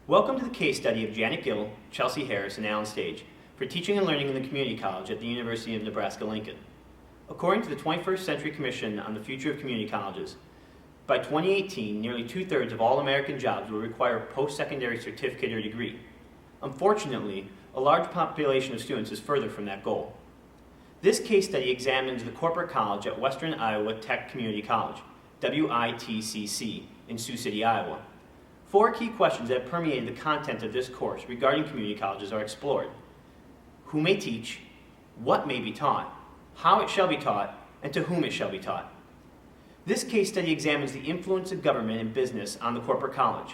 Welcome to the case study of Janet Gill, Chelsea Harris, and Alan Stage for teaching and learning in the community college at the University of Nebraska-Lincoln. According to the 21st Century Commission on the Future of Community Colleges, by 2018, nearly two-thirds of all American jobs will require a post-secondary certificate or degree. Unfortunately, a large population of students is further from that goal. This case study examines the corporate college at Western Iowa Tech Community College, WITCC, in Sioux City, Iowa. Four key questions that have permeated the content of this course regarding community colleges are explored. Who may teach, what may be taught, how it shall be taught, and to whom it shall be taught. This case study examines the influence of government and business on the corporate college,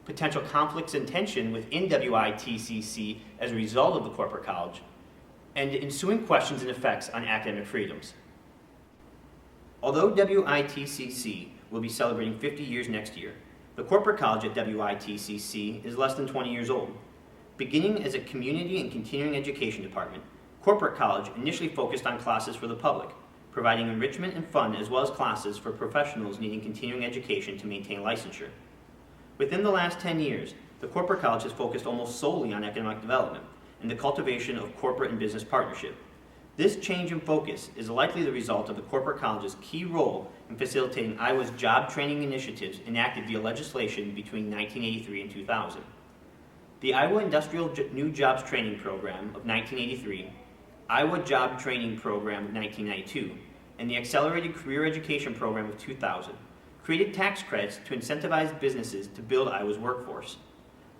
potential conflicts and tension within WITCC as a result of the corporate college, and ensuing questions and effects on academic freedoms. Although WITCC will be celebrating 50 years next year, the corporate college at WITCC is less than 20 years old. Beginning as a community and continuing education department, corporate college initially focused on classes for the public, providing enrichment and fun as well as classes for professionals needing continuing education to maintain licensure. Within the last 10 years, the corporate college has focused almost solely on economic development and the cultivation of corporate and business partnership. This change in focus is likely the result of the corporate college's key role in facilitating Iowa's job training initiatives enacted via legislation between 1983 and 2000. The Iowa Industrial New Jobs Training Program of 1983, Iowa Job Training Program of 1992, and the Accelerated Career Education Program of 2000 created tax credits to incentivize businesses to build Iowa's workforce.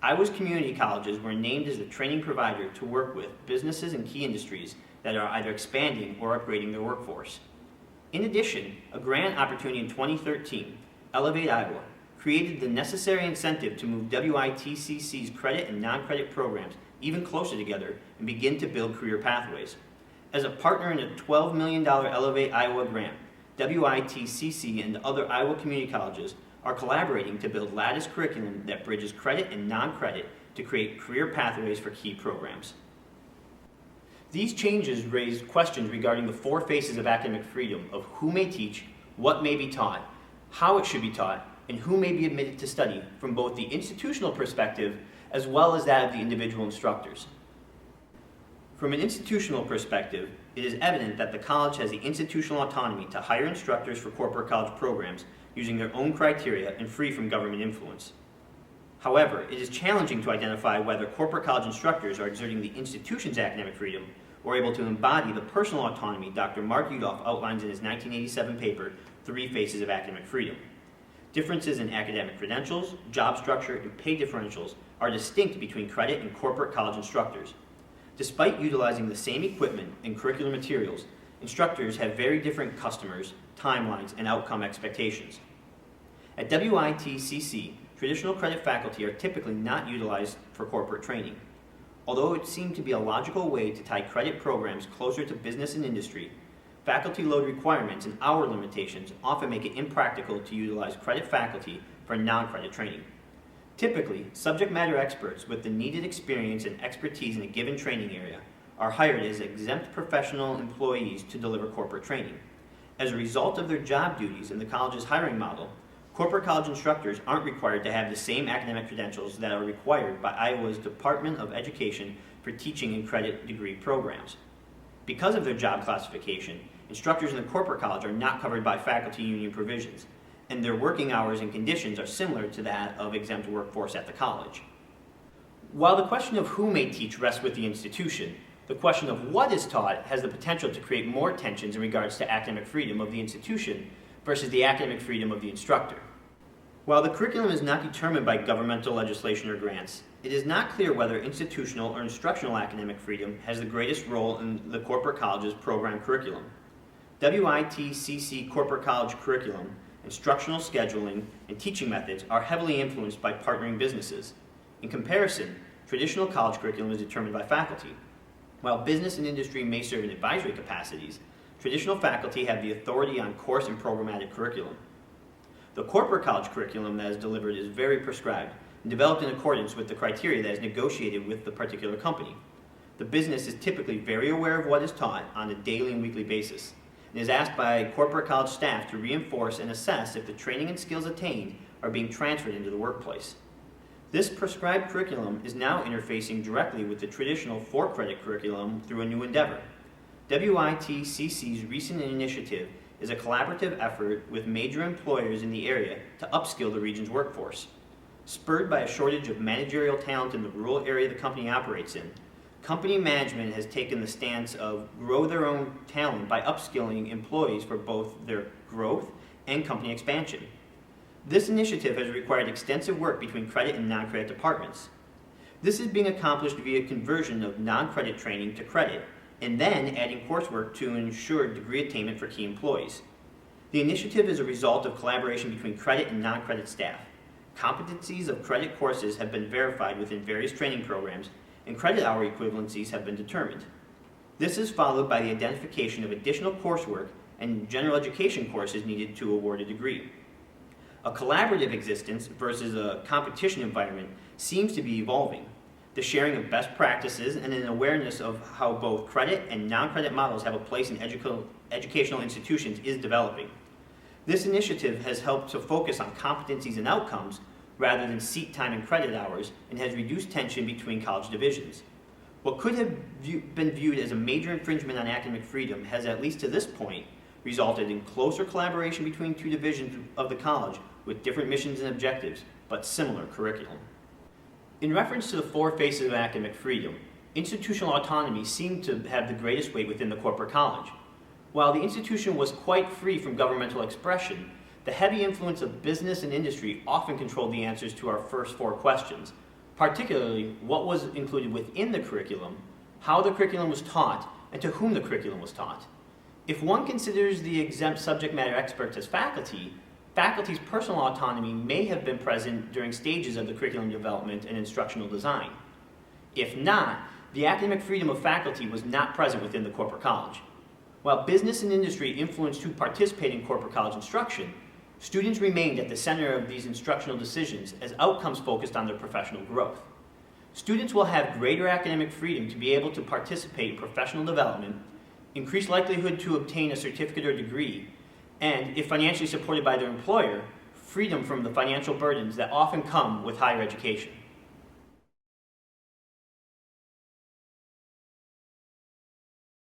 Iowa's community colleges were named as the training provider to work with businesses and key industries that are either expanding or upgrading their workforce. In addition, a grant opportunity in 2013, Elevate Iowa, created the necessary incentive to move WITCC's credit and non-credit programs even closer together and begin to build career pathways. As a partner in a $12 million Elevate Iowa grant, WITCC and other Iowa community colleges are collaborating to build lattice curriculum that bridges credit and non-credit to create career pathways for key programs. These changes raise questions regarding the four phases of academic freedom of who may teach, what may be taught, how it should be taught, and who may be admitted to study from both the institutional perspective as well as that of the individual instructors. From an institutional perspective, it is evident that the college has the institutional autonomy to hire instructors for corporate college programs using their own criteria and free from government influence. However, it is challenging to identify whether corporate college instructors are exerting the institution's academic freedom or able to embody the personal autonomy Dr. Mark Udoff outlines in his 1987 paper, Three Phases of Academic Freedom. Differences in academic credentials, job structure, and pay differentials are distinct between credit and corporate college instructors. Despite utilizing the same equipment and curricular materials, instructors have very different customers, timelines, and outcome expectations. At WITCC, traditional credit faculty are typically not utilized for corporate training. Although it seemed to be a logical way to tie credit programs closer to business and industry, faculty load requirements and hour limitations often make it impractical to utilize credit faculty for non-credit training. Typically, subject matter experts with the needed experience and expertise in a given training area are hired as exempt professional employees to deliver corporate training. As a result of their job duties in the college's hiring model, corporate college instructors aren't required to have the same academic credentials that are required by Iowa's Department of Education for teaching and credit degree programs. Because of their job classification, instructors in the corporate college are not covered by faculty union provisions, and their working hours and conditions are similar to that of exempt workforce at the college. While the question of who may teach rests with the institution, the question of what is taught has the potential to create more tensions in regards to academic freedom of the institution versus the academic freedom of the instructor. While the curriculum is not determined by governmental legislation or grants, it is not clear whether institutional or instructional academic freedom has the greatest role in the corporate college's program curriculum. WITCC corporate college curriculum, instructional scheduling, and teaching methods are heavily influenced by partnering businesses. In comparison, traditional college curriculum is determined by faculty. While business and industry may serve in advisory capacities, traditional faculty have the authority on course and programmatic curriculum. The corporate college curriculum that is delivered is very prescribed and developed in accordance with the criteria that is negotiated with the particular company. The business is typically very aware of what is taught on a daily and weekly basis and is asked by corporate college staff to reinforce and assess if the training and skills attained are being transferred into the workplace. This prescribed curriculum is now interfacing directly with the traditional 4-credit curriculum through a new endeavor. WITCC's recent initiative is a collaborative effort with major employers in the area to upskill the region's workforce. Spurred by a shortage of managerial talent in the rural area the company operates in, company management has taken the stance of grow their own talent by upskilling employees for both their growth and company expansion. This initiative has required extensive work between credit and non-credit departments. This is being accomplished via conversion of non-credit training to credit, and then adding coursework to ensure degree attainment for key employees. The initiative is a result of collaboration between credit and non-credit staff. Competencies of credit courses have been verified within various training programs, and credit hour equivalencies have been determined. This is followed by the identification of additional coursework and general education courses needed to award a degree. A collaborative existence versus a competition environment seems to be evolving. The sharing of best practices and an awareness of how both credit and non-credit models have a place in educational institutions is developing. This initiative has helped to focus on competencies and outcomes rather than seat time and credit hours, and has reduced tension between college divisions. What could have been viewed as a major infringement on academic freedom has, at least to this point, resulted in closer collaboration between two divisions of the college with different missions and objectives, but similar curriculum. In reference to the 4 phases of academic freedom, institutional autonomy seemed to have the greatest weight within the corporate college. While the institution was quite free from governmental expression, the heavy influence of business and industry often controlled the answers to our first 4 questions, particularly what was included within the curriculum, how the curriculum was taught, and to whom the curriculum was taught. If one considers the exempt subject matter experts as faculty, faculty's personal autonomy may have been present during stages of the curriculum development and instructional design. If not, the academic freedom of faculty was not present within the corporate college. While business and industry influenced who participated in corporate college instruction, students remained at the center of these instructional decisions as outcomes focused on their professional growth. Students will have greater academic freedom to be able to participate in professional development, increased likelihood to obtain a certificate or degree, and, if financially supported by their employer, freedom from the financial burdens that often come with higher education.